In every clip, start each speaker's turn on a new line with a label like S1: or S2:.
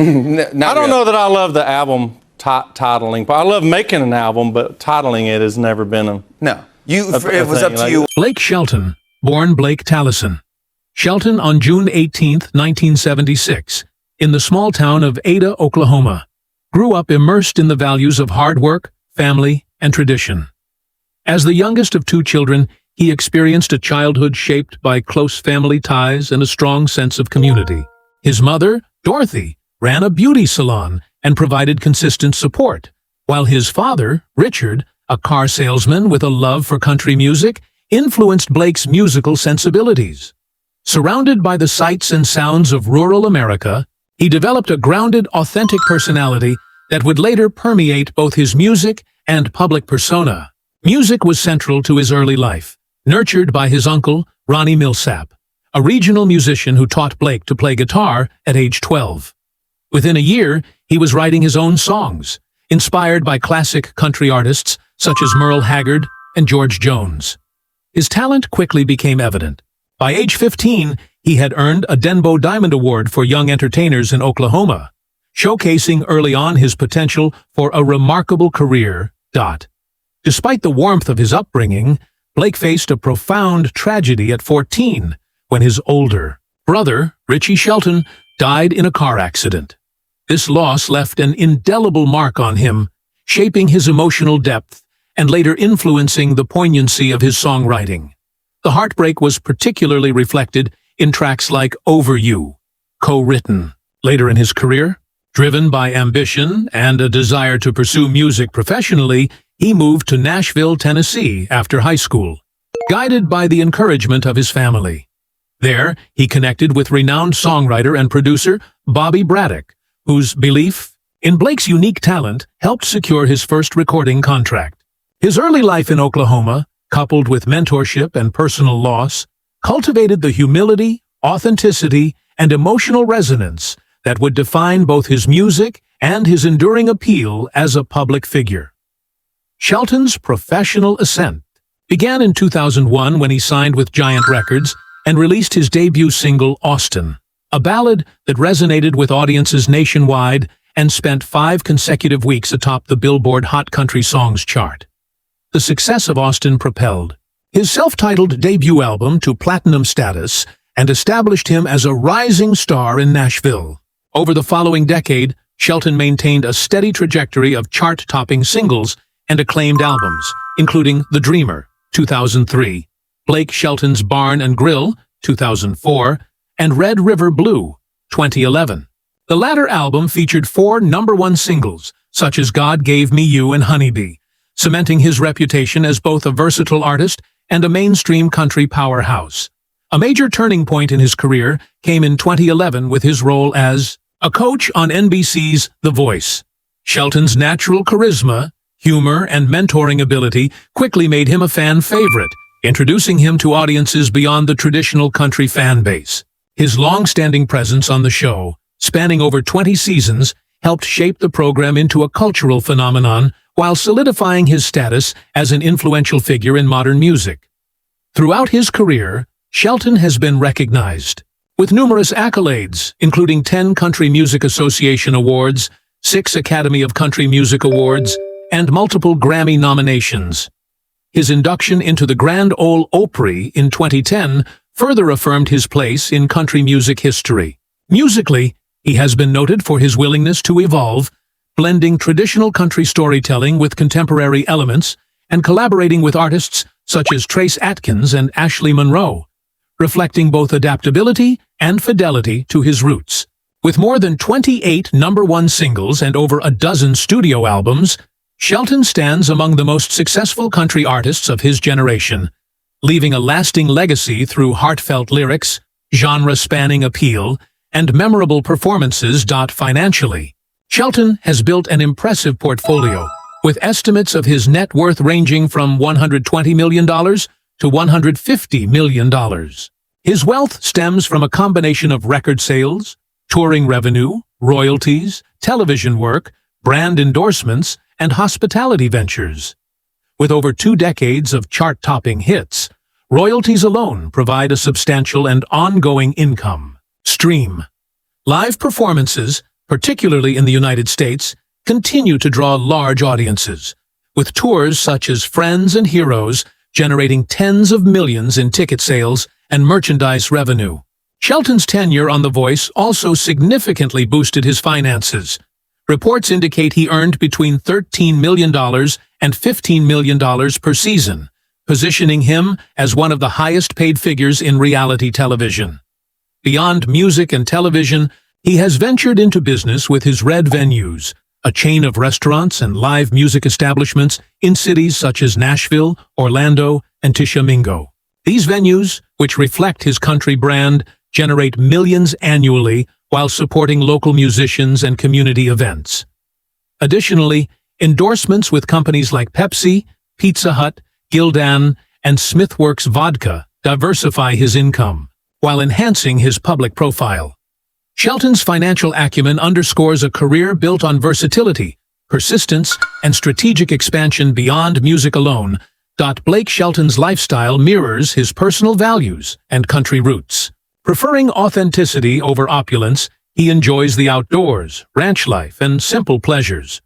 S1: I don't know that I love the album titling, but I love making an album, but titling it has never been a...
S2: No. It was up to you.
S3: Blake Shelton, born Blake Tallison. Shelton on June 18, 1976, in the small town of Ada, Oklahoma, grew up immersed in the values of hard work, family, and tradition. As the youngest of two children, he experienced a childhood shaped by close family ties and a strong sense of community. His mother, Dorothy, ran a beauty salon and provided consistent support, while his father, Richard, a car salesman with a love for country music, influenced Blake's musical sensibilities. Surrounded by the sights and sounds of rural America, he developed a grounded, authentic personality that would later permeate both his music and public persona. Music was central to his early life, nurtured by his uncle, Ronnie Millsap, a regional musician who taught Blake to play guitar at age 12. Within a year, he was writing his own songs, inspired by classic country artists such as Merle Haggard and George Jones. His talent quickly became evident. By age 15, he had earned a Denbo Diamond Award for Young Entertainers in Oklahoma, showcasing early on his potential for a remarkable career. Despite the warmth of his upbringing, Blake faced a profound tragedy at 14 when his older brother, Richie Shelton, died in a car accident. This loss left an indelible mark on him, shaping his emotional depth and later influencing the poignancy of his songwriting. The heartbreak was particularly reflected in tracks like Over You, co-written later in his career. Driven by ambition and a desire to pursue music professionally, he moved to Nashville, Tennessee after high school, guided by the encouragement of his family. There, he connected with renowned songwriter and producer Bobby Braddock, whose belief in Blake's unique talent helped secure his first recording contract. His early life in Oklahoma, coupled with mentorship and personal loss, cultivated the humility, authenticity, and emotional resonance that would define both his music and his enduring appeal as a public figure. Shelton's professional ascent began in 2001 when he signed with Giant Records and released his debut single, Austin, a ballad that resonated with audiences nationwide and spent 5 consecutive weeks atop the Billboard Hot Country Songs chart. The success of Austin propelled his self-titled debut album to platinum status and established him as a rising star in Nashville. Over the following decade, Shelton maintained a steady trajectory of chart-topping singles and acclaimed albums, including The Dreamer, 2003, Blake Shelton's Barn and Grill, 2004, and Red River Blue, 2011. The latter album featured 4 #1 singles, such as God Gave Me You and Honeybee, cementing his reputation as both a versatile artist and a mainstream country powerhouse. A major turning point in his career came in 2011 with his role as a coach on NBC's The Voice. Shelton's natural charisma, humor, and mentoring ability quickly made him a fan favorite, introducing him to audiences beyond the traditional country fan base. His long-standing presence on the show, spanning over 20 seasons, helped shape the program into a cultural phenomenon while solidifying his status as an influential figure in modern music. Throughout his career, Shelton has been recognized with numerous accolades, including 10 Country Music Association awards, 6 Academy of Country Music Awards, and multiple Grammy nominations. His induction into the Grand Ole Opry in 2010 further affirmed his place in country music history. Musically, he has been noted for his willingness to evolve, blending traditional country storytelling with contemporary elements and collaborating with artists such as Trace Atkins and Ashley Monroe, reflecting both adaptability and fidelity to his roots. With more than 28 #1 singles and over a dozen studio albums, Shelton stands among the most successful country artists of his generation, leaving a lasting legacy through heartfelt lyrics, genre-spanning appeal, and memorable performances. Financially, Shelton has built an impressive portfolio, with estimates of his net worth ranging from $120 million to $150 million. His wealth stems from a combination of record sales, touring revenue, royalties, television work, brand endorsements, and hospitality ventures. With over 2 decades of chart-topping hits, royalties alone provide a substantial and ongoing income stream. Live performances, particularly in the United States, continue to draw large audiences, with tours such as Friends and Heroes generating tens of millions in ticket sales and merchandise revenue. Shelton's tenure on The Voice also significantly boosted his finances. Reports indicate he earned between $13 million and $15 million per season, positioning him as one of the highest-paid figures in reality television. Beyond music and television, he has ventured into business with his Red Venues, a chain of restaurants and live music establishments in cities such as Nashville, Orlando, and Tishomingo. These venues, which reflect his country brand, generate millions annually while supporting local musicians and community events. Additionally, endorsements with companies like Pepsi, Pizza Hut, Gildan, and Smithworks Vodka diversify his income, while enhancing his public profile. Shelton's financial acumen underscores a career built on versatility, persistence, and strategic expansion beyond music alone. Blake Shelton's lifestyle mirrors his personal values and country roots. Preferring authenticity over opulence, he enjoys the outdoors, ranch life, and simple pleasures.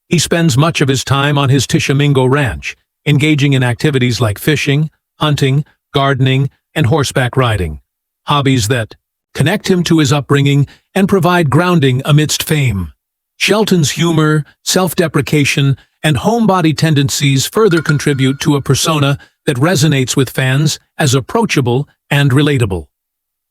S3: He spends much of his time on his Tishomingo ranch, engaging in activities like fishing, hunting, gardening, and horseback riding, hobbies that connect him to his upbringing and provide grounding amidst fame. Shelton's humor, self-deprecation, and homebody tendencies further contribute to a persona that resonates with fans as approachable and relatable.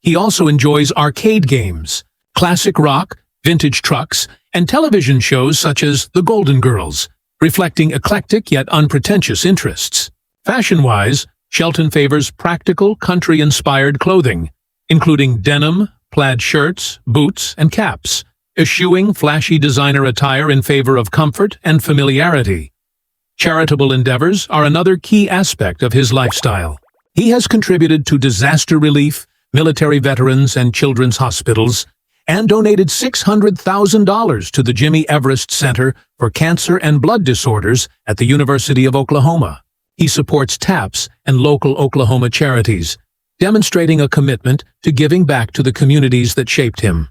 S3: He also enjoys arcade games, classic rock, vintage trucks, and television shows such as The Golden Girls, reflecting eclectic yet unpretentious interests. Fashion-wise, Shelton favors practical, country-inspired clothing, including denim, plaid shirts, boots, and caps, eschewing flashy designer attire in favor of comfort and familiarity. Charitable endeavors are another key aspect of his lifestyle. He has contributed to disaster relief, military veterans, and children's hospitals, and donated $600,000 to the Jimmy Everest Center for Cancer and Blood Disorders at the University of Oklahoma. He supports TAPS and local Oklahoma charities, demonstrating a commitment to giving back to the communities that shaped him.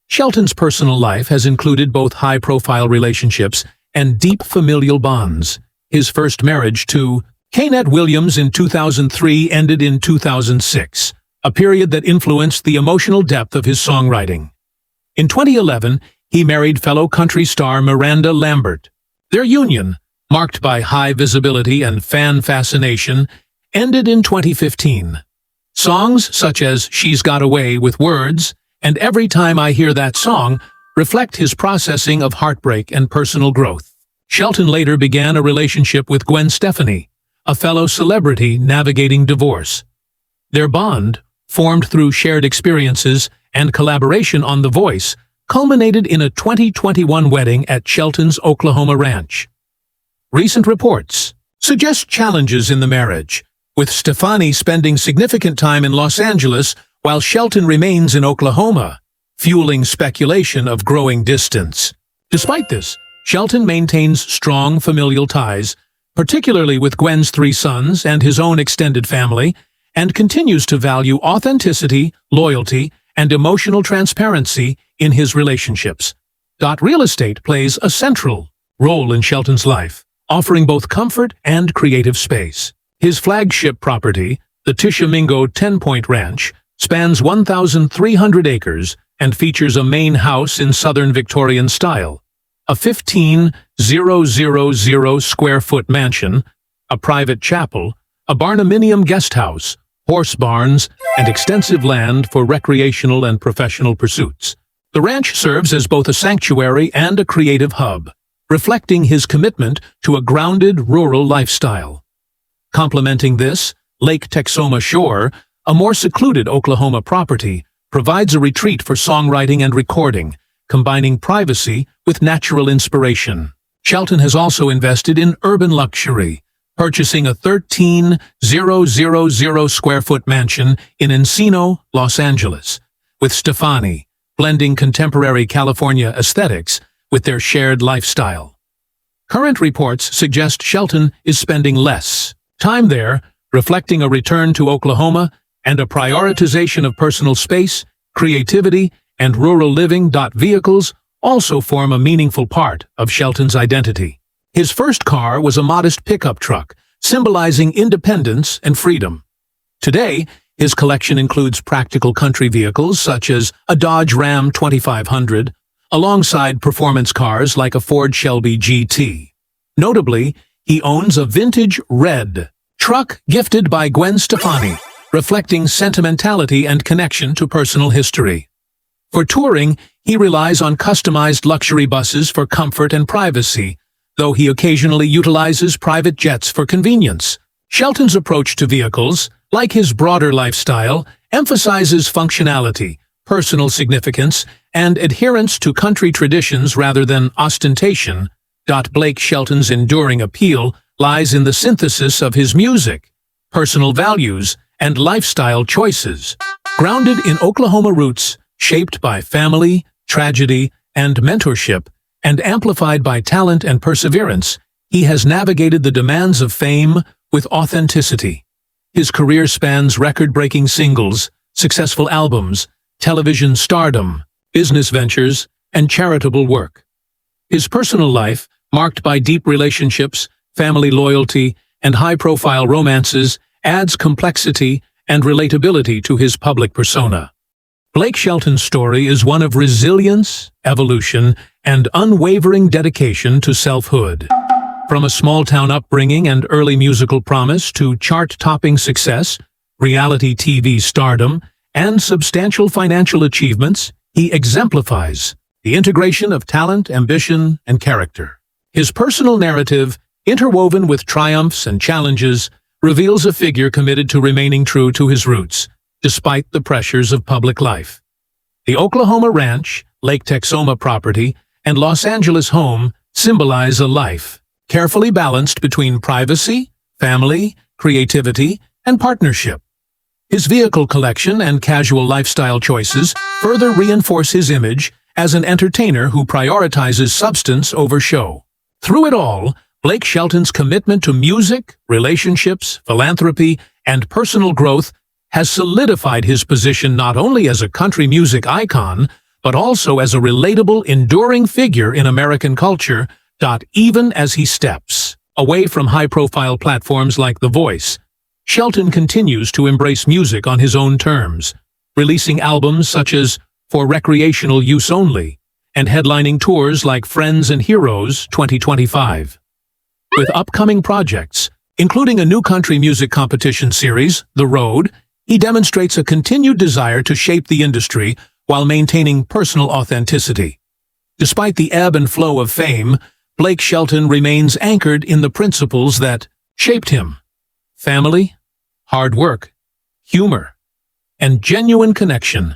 S3: Shelton's personal life has included both high-profile relationships and deep familial bonds. His first marriage to Kaynette Williams in 2003 ended in 2006, a period that influenced the emotional depth of his songwriting. In 2011, he married fellow country star Miranda Lambert. Their union, marked by high visibility and fan fascination, ended in 2015. Songs such as She's Got Away with Words and Every Time I Hear That Song reflect his processing of heartbreak and personal growth. Shelton later began a relationship with Gwen Stefani, a fellow celebrity navigating divorce. Their bond, formed through shared experiences and collaboration on The Voice, culminated in a 2021 wedding at Shelton's Oklahoma ranch. Recent reports suggest challenges in the marriage, with Stefani spending significant time in Los Angeles while Shelton remains in Oklahoma, fueling speculation of growing distance. Despite this, Shelton maintains strong familial ties, particularly with Gwen's 3 sons and his own extended family, and continues to value authenticity, loyalty, and emotional transparency in his relationships. Real estate plays a central role in Shelton's life, offering both comfort and creative space. His flagship property, the Tishomingo 10-Point Ranch, spans 1,300 acres and features a main house in Southern Victorian style, a 15,000 square-foot mansion, a private chapel, a barnuminium guest house, horse barns, and extensive land for recreational and professional pursuits. The ranch serves as both a sanctuary and a creative hub, reflecting his commitment to a grounded rural lifestyle. Complementing this, Lake Texoma Shore, a more secluded Oklahoma property, provides a retreat for songwriting and recording, combining privacy with natural inspiration. Shelton has also invested in urban luxury, purchasing a 13,000 square-foot mansion in Encino, Los Angeles, with Stefani, blending contemporary California aesthetics with their shared lifestyle. Current reports suggest Shelton is spending less time there, reflecting a return to Oklahoma and a prioritization of personal space, creativity, and rural living. Vehicles also form a meaningful part of Shelton's identity. His first car was a modest pickup truck, symbolizing independence and freedom. Today, his collection includes practical country vehicles such as a Dodge Ram 2500, alongside performance cars like a Ford Shelby GT. Notably, he owns a vintage red truck gifted by Gwen Stefani, reflecting sentimentality and connection to personal history. For touring, he relies on customized luxury buses for comfort and privacy, though he occasionally utilizes private jets for convenience. Shelton's approach to vehicles, like his broader lifestyle, emphasizes functionality, personal significance, and adherence to country traditions rather than ostentation. Blake Shelton's enduring appeal lies in the synthesis of his music, personal values, and lifestyle choices. Grounded in Oklahoma roots, shaped by family, tragedy, and mentorship, and amplified by talent and perseverance, he has navigated the demands of fame with authenticity. His career spans record-breaking singles, successful albums, television stardom, business ventures, and charitable work. His personal life, marked by deep relationships, family loyalty, and high-profile romances, adds complexity and relatability to his public persona. Blake Shelton's story is one of resilience, evolution, and unwavering dedication to selfhood. From a small-town upbringing and early musical promise to chart-topping success, reality TV stardom, and substantial financial achievements, he exemplifies the integration of talent, ambition, and character. His personal narrative, interwoven with triumphs and challenges, reveals a figure committed to remaining true to his roots, despite the pressures of public life. The Oklahoma Ranch, Lake Texoma property, and Los Angeles home symbolize a life carefully balanced between privacy, family, creativity, and partnership. His vehicle collection and casual lifestyle choices further reinforce his image as an entertainer who prioritizes substance over show. Through it all, Blake Shelton's commitment to music, relationships, philanthropy, and personal growth has solidified his position not only as a country music icon, but also as a relatable, enduring figure in American culture. Even as he steps away from high-profile platforms like The Voice, Shelton continues to embrace music on his own terms, releasing albums such as For Recreational Use Only, and headlining tours like Friends and Heroes 2025. With upcoming projects, including a new country music competition series, The Road, he demonstrates a continued desire to shape the industry while maintaining personal authenticity. Despite the ebb and flow of fame, Blake Shelton remains anchored in the principles that shaped him: family, hard work, humor, and genuine connection.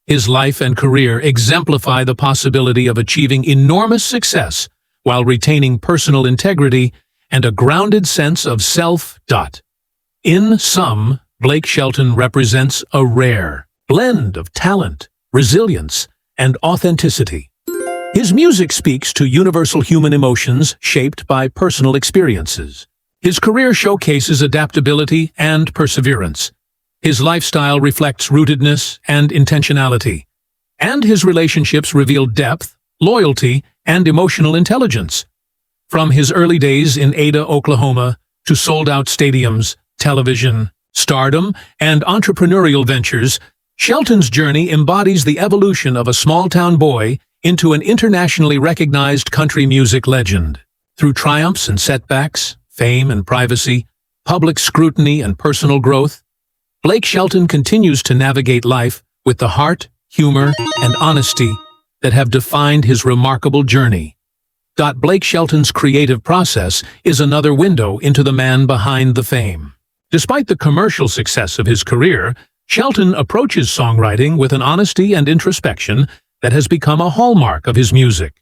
S3: His life and career exemplify the possibility of achieving enormous success while retaining personal integrity and a grounded sense of self. In sum, Blake Shelton represents a rare blend of talent, resilience, and authenticity. His music speaks to universal human emotions shaped by personal experiences. His career showcases adaptability and perseverance. His lifestyle reflects rootedness and intentionality. And his relationships reveal depth, loyalty, and emotional intelligence. From his early days in Ada, Oklahoma, to sold-out stadiums, television, stardom, and entrepreneurial ventures, Shelton's journey embodies the evolution of a small-town boy into an internationally recognized country music legend. Through triumphs and setbacks, fame and privacy, public scrutiny and personal growth, Blake Shelton continues to navigate life with the heart, humor, and honesty that have defined his remarkable journey. Blake Shelton's creative process is another window into the man behind the fame. Despite the commercial success of his career, Shelton approaches songwriting with an honesty and introspection that has become a hallmark of his music.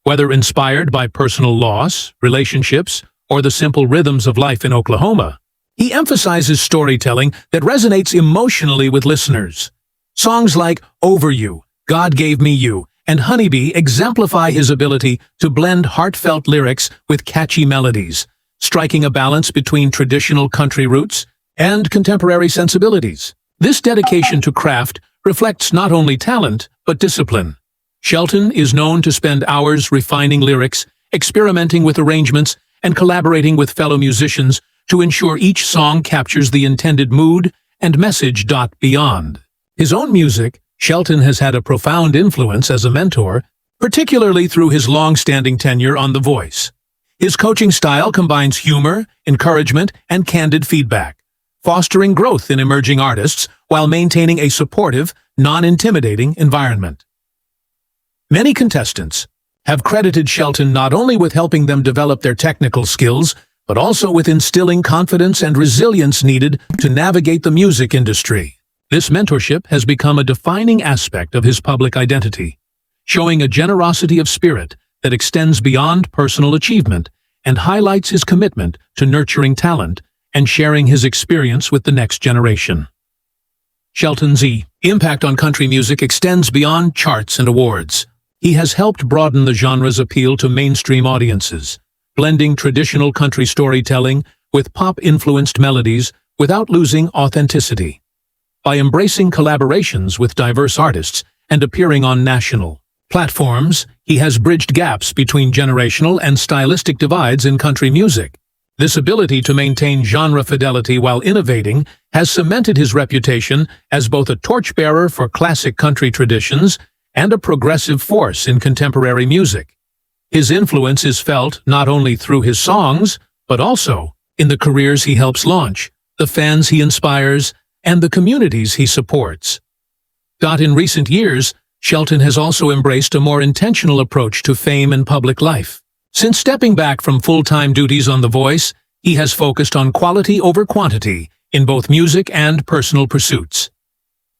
S3: Whether inspired by personal loss, relationships, or the simple rhythms of life in Oklahoma, he emphasizes storytelling that resonates emotionally with listeners. Songs like Over You, God Gave Me You, and Honeybee exemplify his ability to blend heartfelt lyrics with catchy melodies, striking a balance between traditional country roots and contemporary sensibilities. This dedication to craft reflects not only talent, but discipline. Shelton is known to spend hours refining lyrics, experimenting with arrangements, and collaborating with fellow musicians to ensure each song captures the intended mood and message. Beyond his own music, Shelton has had a profound influence as a mentor, particularly through his long-standing tenure on The Voice. His coaching style combines humor, encouragement, and candid feedback, fostering growth in emerging artists while maintaining a supportive, non-intimidating environment. Many contestants have credited Shelton not only with helping them develop their technical skills, but also with instilling confidence and resilience needed to navigate the music industry. This mentorship has become a defining aspect of his public identity, showing a generosity of spirit that extends beyond personal achievement and highlights his commitment to nurturing talent and sharing his experience with the next generation. Shelton's impact on country music extends beyond charts and awards. He has helped broaden the genre's appeal to mainstream audiences, blending traditional country storytelling with pop-influenced melodies without losing authenticity. By embracing collaborations with diverse artists and appearing on national platforms, he has bridged gaps between generational and stylistic divides in country music. This ability to maintain genre fidelity while innovating has cemented his reputation as both a torchbearer for classic country traditions and a progressive force in contemporary music. His influence is felt not only through his songs, but also in the careers he helps launch, the fans he inspires, and the communities he supports. In recent years, Shelton has also embraced a more intentional approach to fame and public life. Since stepping back from full-time duties on The Voice, he has focused on quality over quantity in both music and personal pursuits.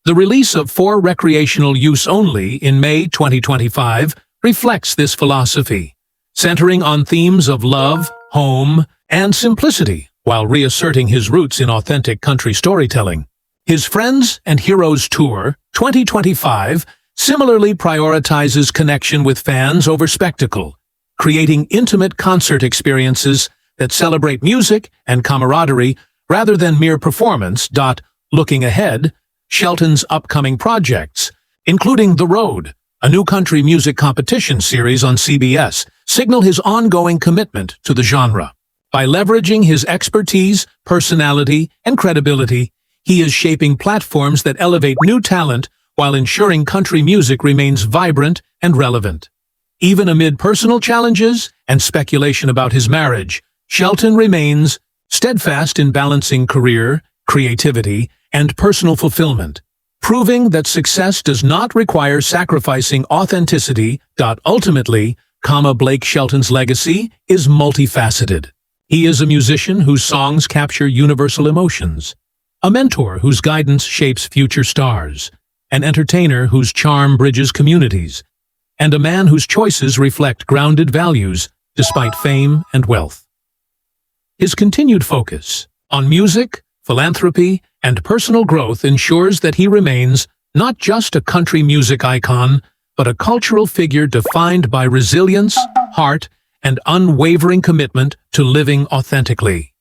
S3: The release of 4 recreational use only in May 2025 reflects this philosophy, centering on themes of love, home, and simplicity, while reasserting his roots in authentic country storytelling. His Friends and Heroes Tour 2025 similarly prioritizes connection with fans over spectacle, creating intimate concert experiences that celebrate music and camaraderie rather than mere performance. Looking ahead, Shelton's upcoming projects, including The Road, a new country music competition series on CBS, signal his ongoing commitment to the genre. By leveraging his expertise, personality, and credibility, he is shaping platforms that elevate new talent while ensuring country music remains vibrant and relevant. Even amid personal challenges and speculation about his marriage, Shelton remains steadfast in balancing career, creativity, and personal fulfillment, proving that success does not require sacrificing authenticity. Ultimately, Blake Shelton's legacy is multifaceted. He is a musician whose songs capture universal emotions, a mentor whose guidance shapes future stars, an entertainer whose charm bridges communities, and a man whose choices reflect grounded values despite fame and wealth. His continued focus on music, philanthropy, and personal growth ensures that he remains not just a country music icon, but a cultural figure defined by resilience, heart, and unwavering commitment to living authentically.